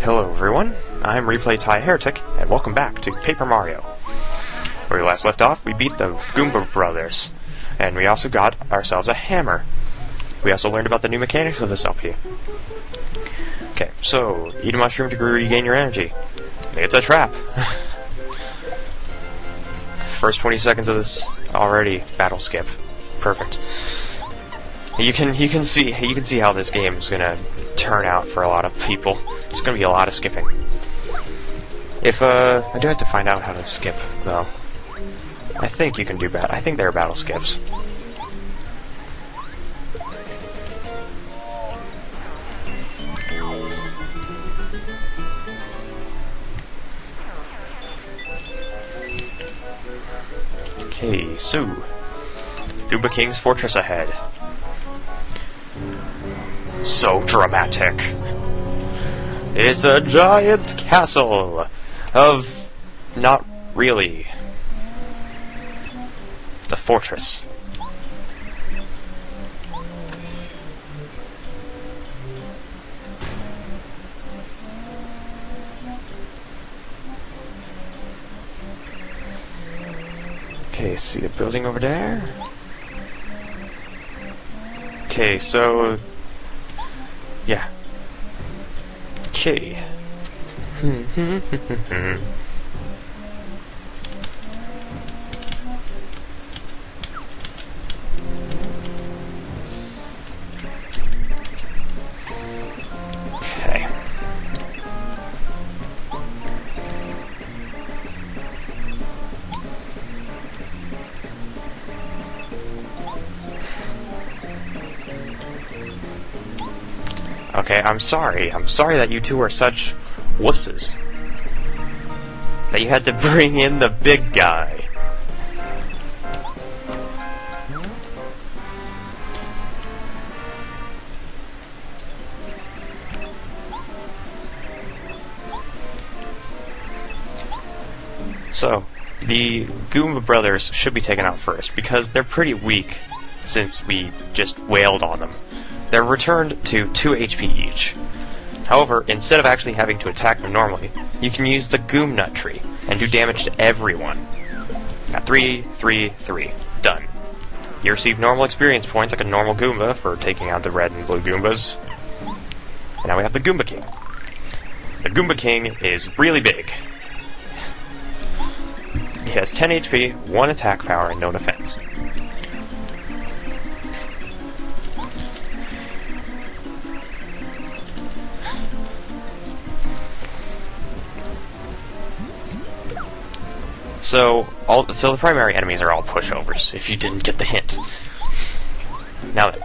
Hello everyone, I'm Replay Thai Heretic, and welcome back to Paper Mario. Where we last left off, we beat the Goomba Brothers, and we also got ourselves a hammer. We also learned about the new mechanics of this LP. Okay, so, eat a mushroom to regain your energy. It's a trap! First 20 seconds of this already battle skip. Perfect. You can see how this game is gonna turn out for a lot of people. There's gonna be a lot of skipping. I do have to find out how to skip though. I think you can do I think there are battle skips. Okay, so Goomba King's fortress ahead. So dramatic. It's a giant castle of... not really. It's a fortress. Okay, see the building over there? Okay, so... yeah. Okay. Okay. Okay, I'm sorry. I'm sorry that you two are such wusses. That you had to bring in the big guy. So, the Goomba Brothers should be taken out first, because they're pretty weak since we just wailed on them. They're returned to 2 HP each. However, instead of actually having to attack them normally, you can use the Goom Nut Tree and do damage to everyone. At 3, 3, 3. Done. You receive normal experience points like a normal Goomba for taking out the red and blue Goombas. And now we have the Goomba King. The Goomba King is really big. He has 10 HP, 1 attack power, and no defense. So the primary enemies are all pushovers, if you didn't get the hint. Now then,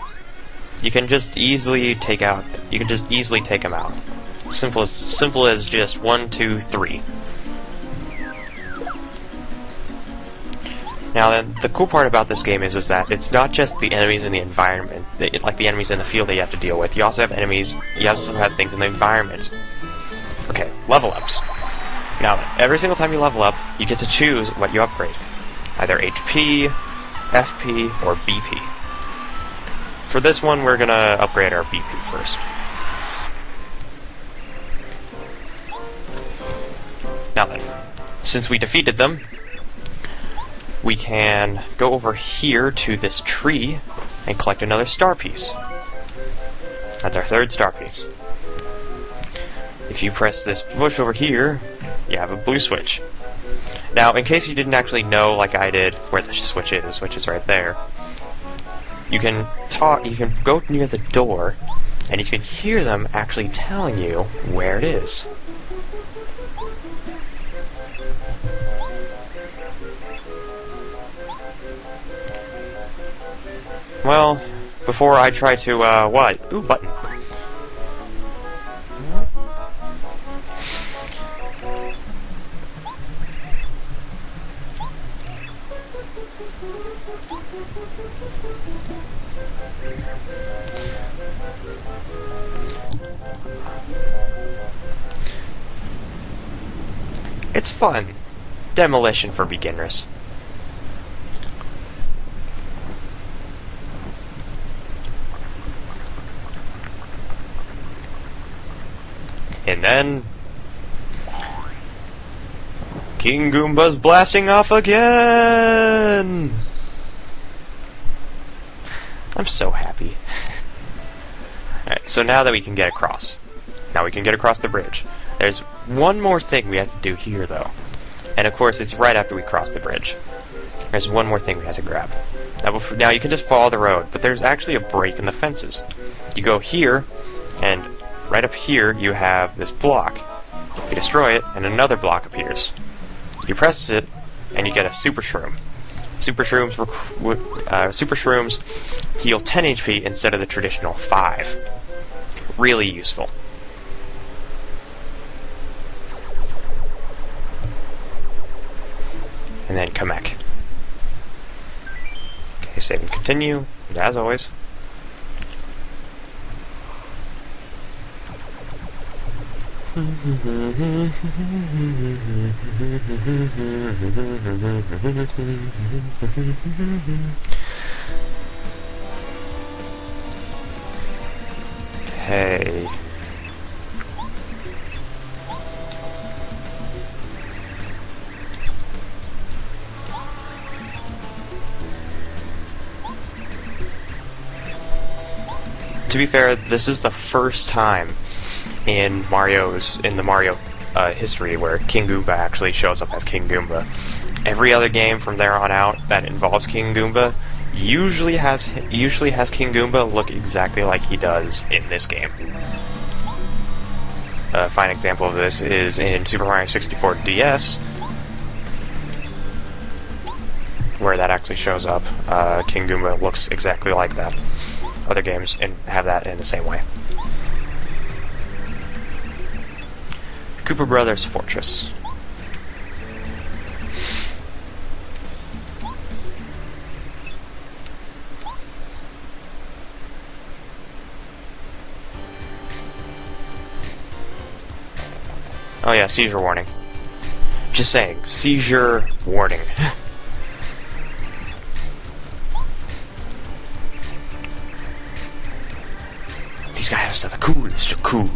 you can just easily take them out. Simple as just 1, 2, 3. Now then, the cool part about this game is that it's not just the enemies in the environment, like the enemies in the field that you have to deal with. You also have things in the environment. Okay, level ups. Now, every single time you level up, you get to choose what you upgrade. Either HP, FP, or BP. For this one, we're gonna upgrade our BP first. Now then, since we defeated them, we can go over here to this tree and collect another star piece. That's our 3rd star piece. If you press this push over here, you have a blue switch. Now, in case you didn't actually know, like I did, where the switch is right there, you can go near the door, and you can hear them actually telling you where it is. Well, before I try to, what? Ooh, button. It's fun. Demolition for beginners. And then King Goomba's blasting off again! I'm so happy. Alright, so now that we can get across. Now we can get across the bridge. There's one more thing we have to do here, though. And of course, it's right after we cross the bridge. There's one more thing we have to grab. Now you can just follow the road, but there's actually a break in the fences. You go here, and right up here you have this block. You destroy it, and another block appears. You press it, and you get a Super Shroom. Super Shrooms heal 10 HP instead of the traditional 5. Really useful. And then Kamek. Okay, save and continue, as always. Hey. To be fair, this is the first time in the Mario history where King Goomba actually shows up as King Goomba. Every other game from there on out that involves King Goomba usually has King Goomba look exactly like he does in this game. A fine example of this is in Super Mario 64 DS, where that actually shows up. King Goomba looks exactly like that. Other games have that in the same way. Goomba Brothers Fortress. Oh yeah, seizure warning. Just saying, seizure warning. These guys are the coolest of cool.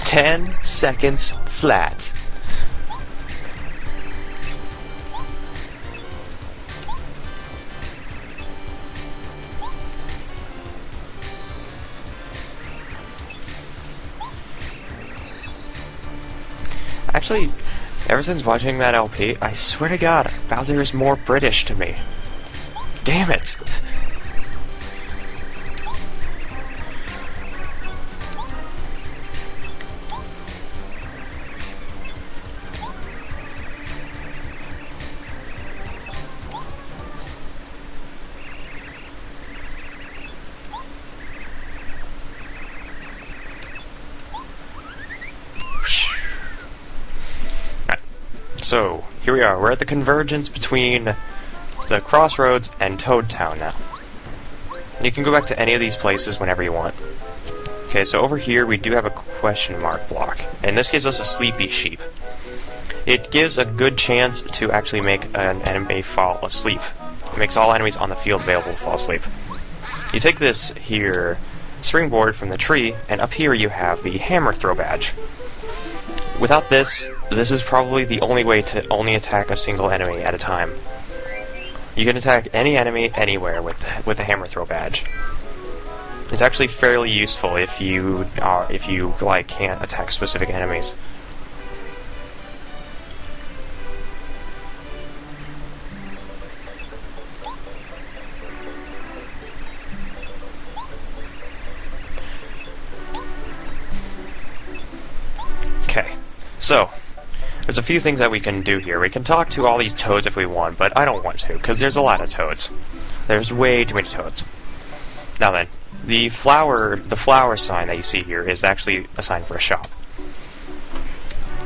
"10 seconds flat." Actually, ever since watching that LP, I swear to God, Bowser is more British to me. Damn it! So, here we are. We're at the convergence between the Crossroads and Toad Town now. You can go back to any of these places whenever you want. Okay, so over here we do have a question mark block, and this gives us a sleepy sheep. It gives a good chance to actually make an enemy fall asleep. It makes all enemies on the field available to fall asleep. You take this here springboard from the tree, and up here you have the hammer throw badge. Without this, this is probably the only way to only attack a single enemy at a time. You can attack any enemy anywhere with the hammer throw badge. It's actually fairly useful if you can't attack specific enemies. Okay. So, there's a few things that we can do here. We can talk to all these toads if we want, but I don't want to, because there's a lot of toads. There's way too many toads. Now then, the flower sign that you see here is actually a sign for a shop.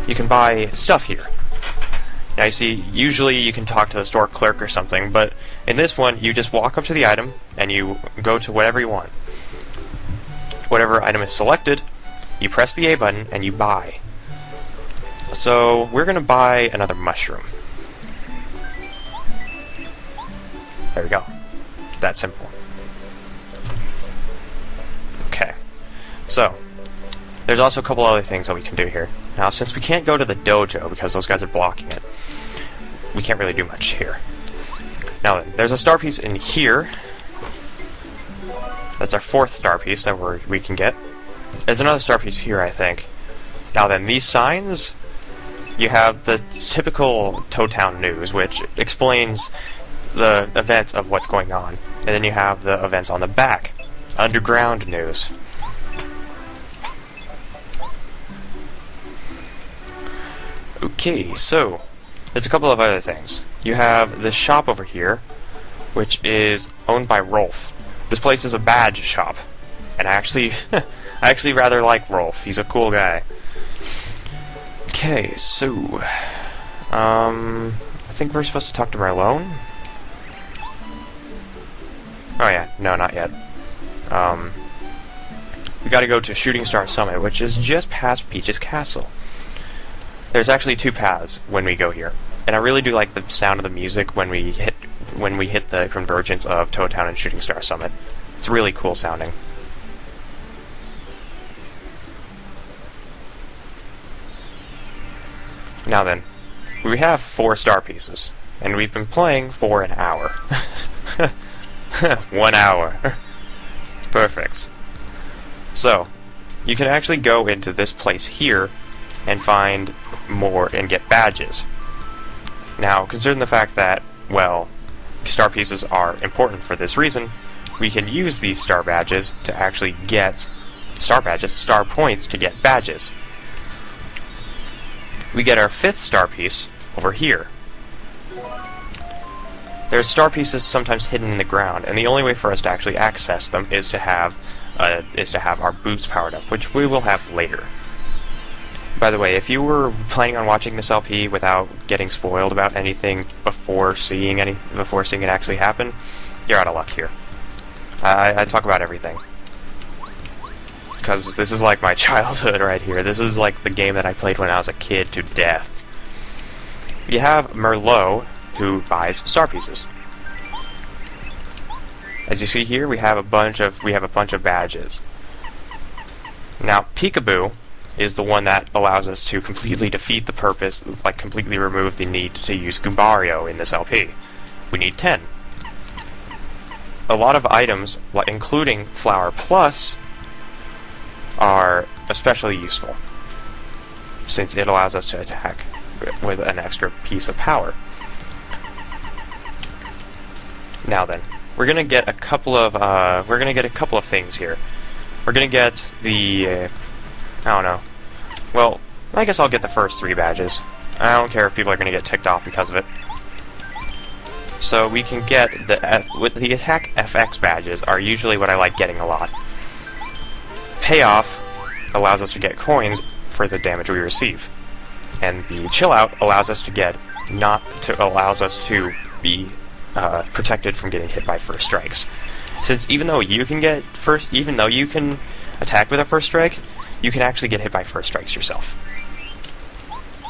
You can buy stuff here. Now you see, usually you can talk to the store clerk or something, but in this one, you just walk up to the item, and you go to whatever you want. Whatever item is selected, you press the A button and you buy. So we're going to buy another mushroom. There we go. That simple. Okay. So, there's also a couple other things that we can do here. Now, since we can't go to the dojo because those guys are blocking it, we can't really do much here. Now then, there's a star piece in here. That's our 4th star piece that we can get. There's another star piece here, I think. Now then, these signs, you have the typical Toad Town news, which explains the events of what's going on. And then you have the events on the back. Underground news. Okay, so there's a couple of other things. You have this shop over here, which is owned by Rolf. This place is a badge shop, and I actually rather like Rolf. He's a cool guy. Okay, so I think we're supposed to talk to Marlone. Oh yeah, no, not yet. We gotta go to Shooting Star Summit, which is just past Peach's Castle. There's actually 2 paths when we go here, and I really do like the sound of the music when we hit the convergence of Toad Town and Shooting Star Summit. It's really cool sounding. Now then, we have 4 star pieces, and we've been playing for an hour. 1 hour. Perfect. So, you can actually go into this place here and find more and get badges. Now, considering the fact that, well, star pieces are important for this reason, we can use these star badges to actually get star points to get badges. We get our 5th star piece over here. There's star pieces sometimes hidden in the ground, and the only way for us to actually access them is to have our boots powered up, which we will have later. By the way, if you were planning on watching this LP without getting spoiled about anything before seeing it actually happen, you're out of luck here. I talk about everything. Because this is like my childhood right here. This is like the game that I played when I was a kid to death. You have Merlot, who buys star pieces. As you see here, we have a bunch of badges. Now, Peekaboo is the one that allows us to completely defeat the purpose, like completely remove the need to use Goombario in this LP. We need 10. A lot of items, including Flower Plus, are especially useful, since it allows us to attack with an extra piece of power. Now then, we're gonna get a couple of things here. We're gonna get the I don't know. Well, I guess I'll get the first 3 badges. I don't care if people are gonna get ticked off because of it. So we can get the attack FX badges are usually what I like getting a lot. Payoff allows us to get coins for the damage we receive, and the chill out allows us to be protected from getting hit by first strikes. Since even though you can attack with a first strike, you can actually get hit by first strikes yourself.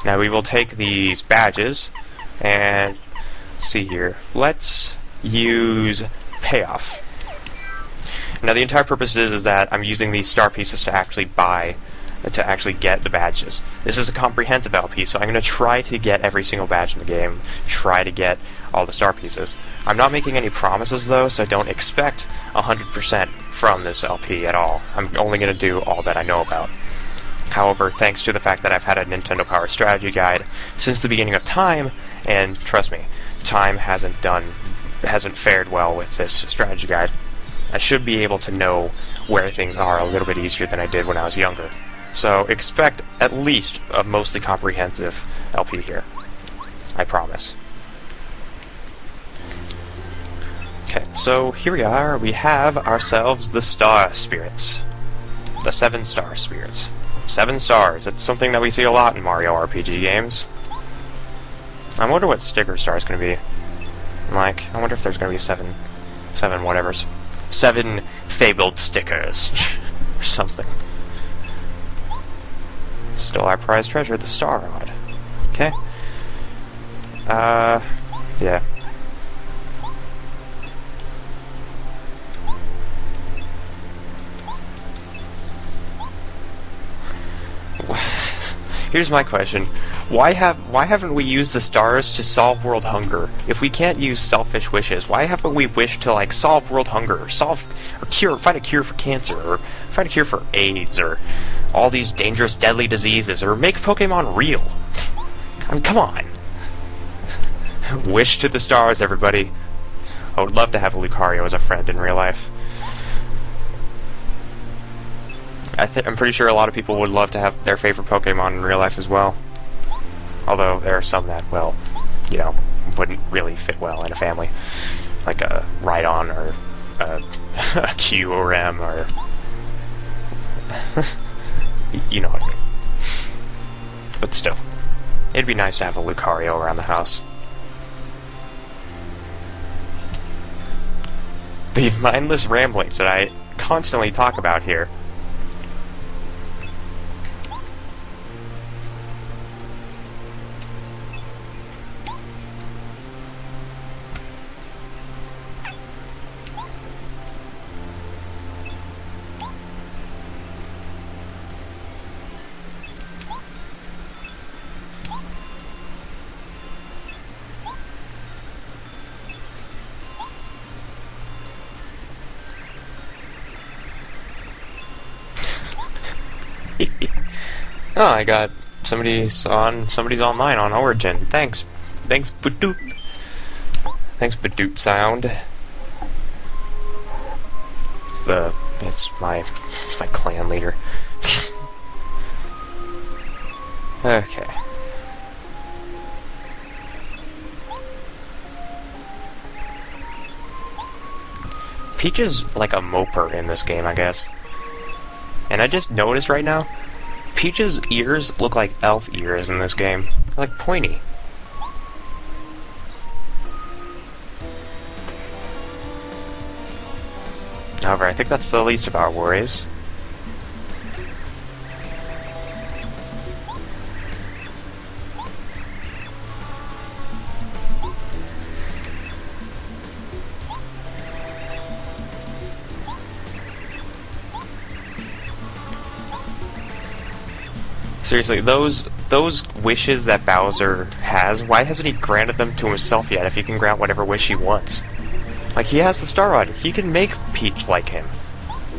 Now we will take these badges and see here. Let's use Payoff. Now the entire purpose is that I'm using these star pieces to actually get the badges. This is a comprehensive LP, so I'm going to try to get every single badge in the game, try to get all the star pieces. I'm not making any promises though, so don't expect 100% from this LP at all. I'm only going to do all that I know about. However, thanks to the fact that I've had a Nintendo Power Strategy Guide since the beginning of time, and trust me, time hasn't fared well with this strategy guide, I should be able to know where things are a little bit easier than I did when I was younger. So expect at least a mostly comprehensive LP here. I promise. Okay, so here we are. We have ourselves the Star Spirits. The 7 Star Spirits. 7 stars. It's something that we see a lot in Mario RPG games. I wonder what sticker star is going to be. Like, I wonder if there's going to be 7 whatevers. 7 fabled stickers. Or something. Still our prized treasure, the star rod. Okay. Yeah. Here's my question. Why haven't we used the stars to solve world hunger? If we can't use selfish wishes, why haven't we wished to, like, solve world hunger, or find a cure for cancer, or find a cure for AIDS, or all these dangerous, deadly diseases, or make Pokemon real? I mean, come on. Wish to the stars, everybody. I would love to have a Lucario as a friend in real life. I'm pretty sure a lot of people would love to have their favorite Pokemon in real life as well. Although there are some that, well, you know, wouldn't really fit well in a family. Like a Rhydon or a QRM or... you know what I mean. But still, it'd be nice to have a Lucario around the house. The mindless ramblings that I constantly talk about here. Oh, I got somebody's online on Origin. Thanks Badoot. Thanks Badoot Sound. It's my clan leader. Okay. Peach is like a moper in this game, I guess. And I just noticed right now, Peach's ears look like elf ears in this game. They're like pointy. However, I think that's the least of our worries. Seriously, those wishes that Bowser has, why hasn't he granted them to himself yet if he can grant whatever wish he wants? Like, he has the Star Rod. He can make Peach like him.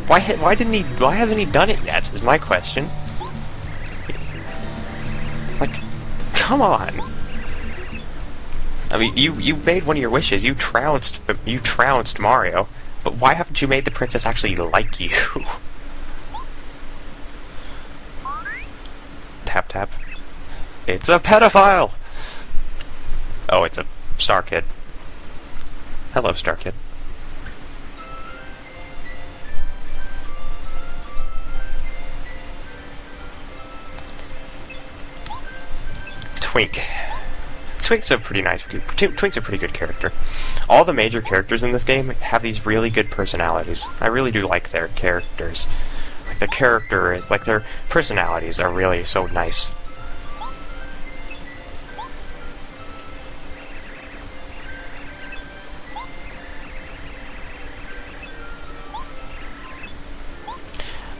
Why hasn't he done it yet, is my question. Like, come on. I mean, you made one of your wishes. You trounced Mario. But why haven't you made the princess actually like you? Tap tap. It's a pedophile! Oh, it's a Star Kid. Hello, Star Kid. Twink. Twink's a pretty good character. All the major characters in this game have these really good personalities. I really do like their characters. Like, their personalities are really so nice.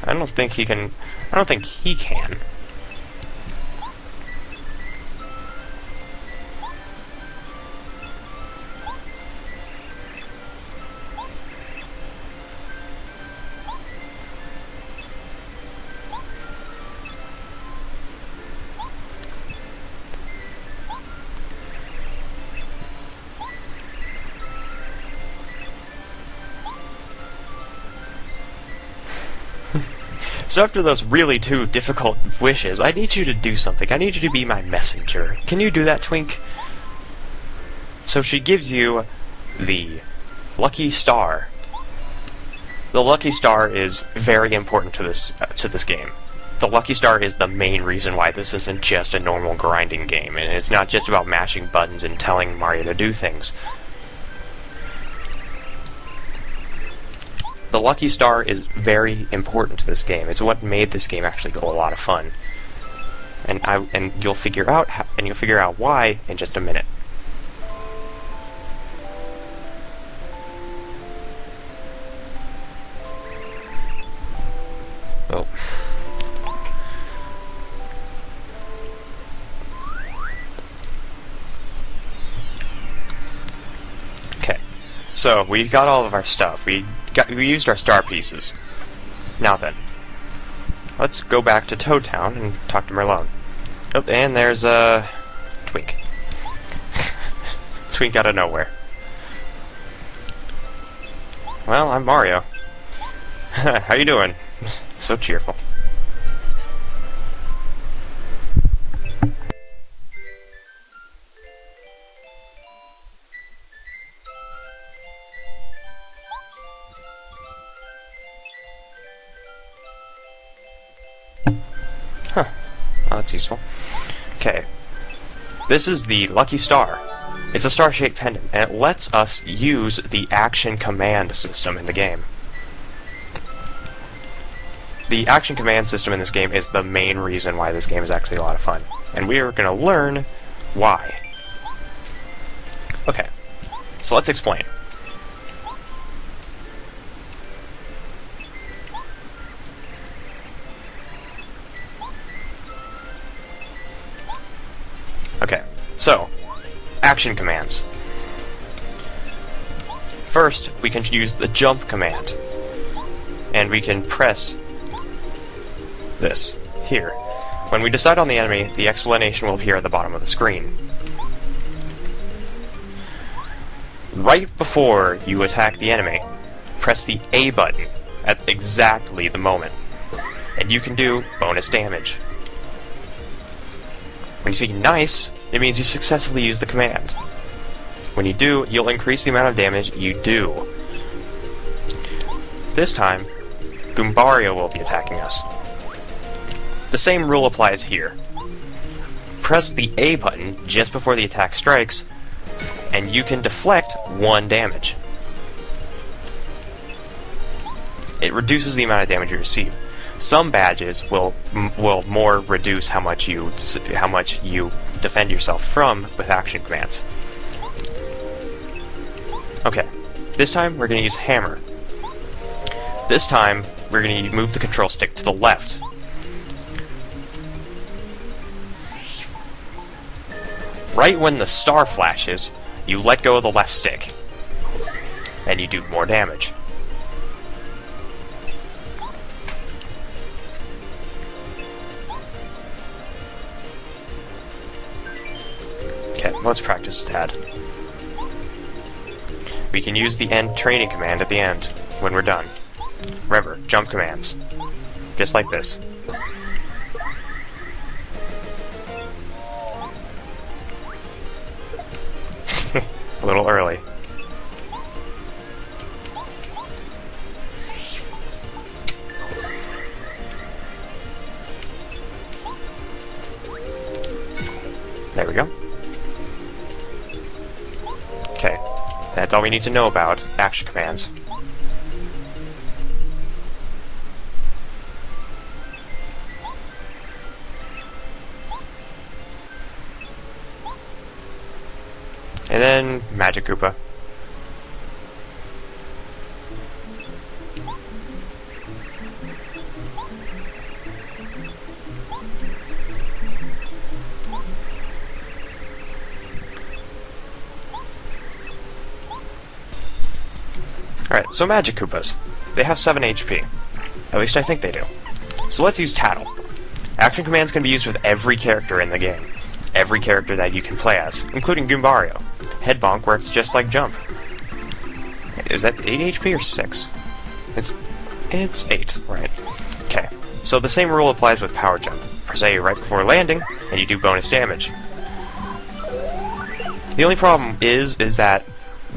I don't think he can. So after those really two difficult wishes, I need you to do something. I need you to be my messenger. Can you do that, Twink? So she gives you the Lucky Star. The Lucky Star is very important to this game. The Lucky Star is the main reason why this isn't just a normal grinding game, and it's not just about mashing buttons and telling Mario to do things. The Lucky Star is very important to this game. It's what made this game actually a lot of fun. and you'll figure out why in just a minute. Oh. Okay. So, we got all of our stuff. We used our star pieces. Now then, let's go back to Toad Town and talk to Merlone. Oh, and there's Twink. Twink out of nowhere. Well, I'm Mario. How you doing? So cheerful. Huh. Oh, that's useful. Okay. This is the Lucky Star. It's a star-shaped pendant, and it lets us use the action command system in the game. The action command system in this game is the main reason why this game is actually a lot of fun. And we are going to learn why. Okay. So let's explain. Okay, so, action commands. First, we can use the jump command. And we can press this, here. When we decide on the enemy, the explanation will appear at the bottom of the screen. Right before you attack the enemy, press the A button at exactly the moment. And you can do bonus damage. When you see nice, it means you successfully use the command. When you do, you'll increase the amount of damage you do. This time, Goombario will be attacking us. The same rule applies here. Press the A button just before the attack strikes, and you can deflect 1 damage. It reduces the amount of damage you receive. Some badges will more reduce how much you defend yourself from with action commands. Okay, this time we're going to use Hammer. This time we're going to move the control stick to the left. Right when the star flashes, you let go of the left stick, and you do more damage. Okay, let's practice a tad. We can use the end training command at the end, when we're done. Remember, jump commands. Just like this. A little early. There we go. Okay, that's all we need to know about action commands. And then Magic Koopa. Alright, so Magic Koopas. They have 7 HP. At least I think they do. So let's use Tattle. Action commands can be used with every character in the game. Every character that you can play as, including Goombario. Head Bonk works just like Jump. Is that 8 HP or 6? It's 8, right. Okay, so the same rule applies with Power Jump. Press A right before landing, and you do bonus damage. The only problem is that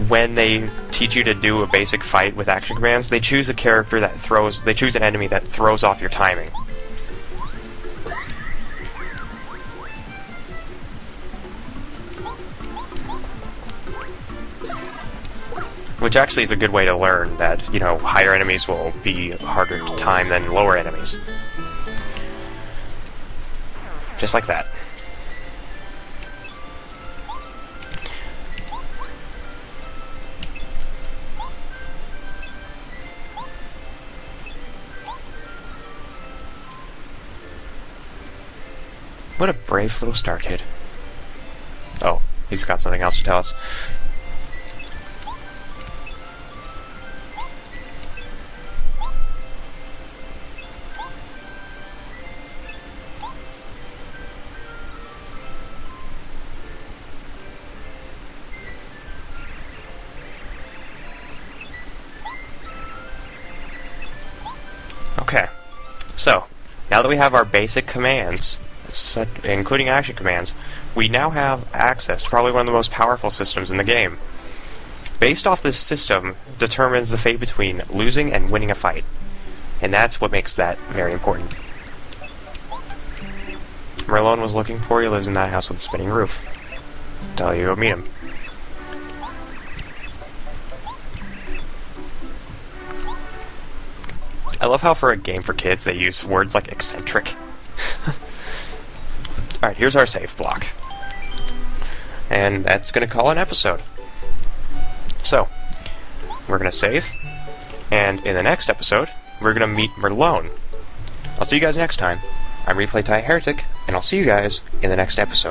when they teach you to do a basic fight with action commands, they choose a character that they choose an enemy that throws off your timing. Which actually is a good way to learn that, higher enemies will be harder to time than lower enemies. Just like that. What a brave little star kid. Oh, he's got something else to tell us. Okay, so, now that we have our basic commands, including action commands, we now have access to probably one of the most powerful systems in the game. Based off this system determines the fate between losing and winning a fight, and that's what makes that very important. Merlone was looking for you, lives in that house with a spinning roof. Tell you go meet him. I love how for a game for kids they use words like eccentric. Alright, here's our save block. And that's going to call an episode. So, we're going to save, and in the next episode, we're going to meet Merlone. I'll see you guys next time. I'm Replay Heretic, and I'll see you guys in the next episode.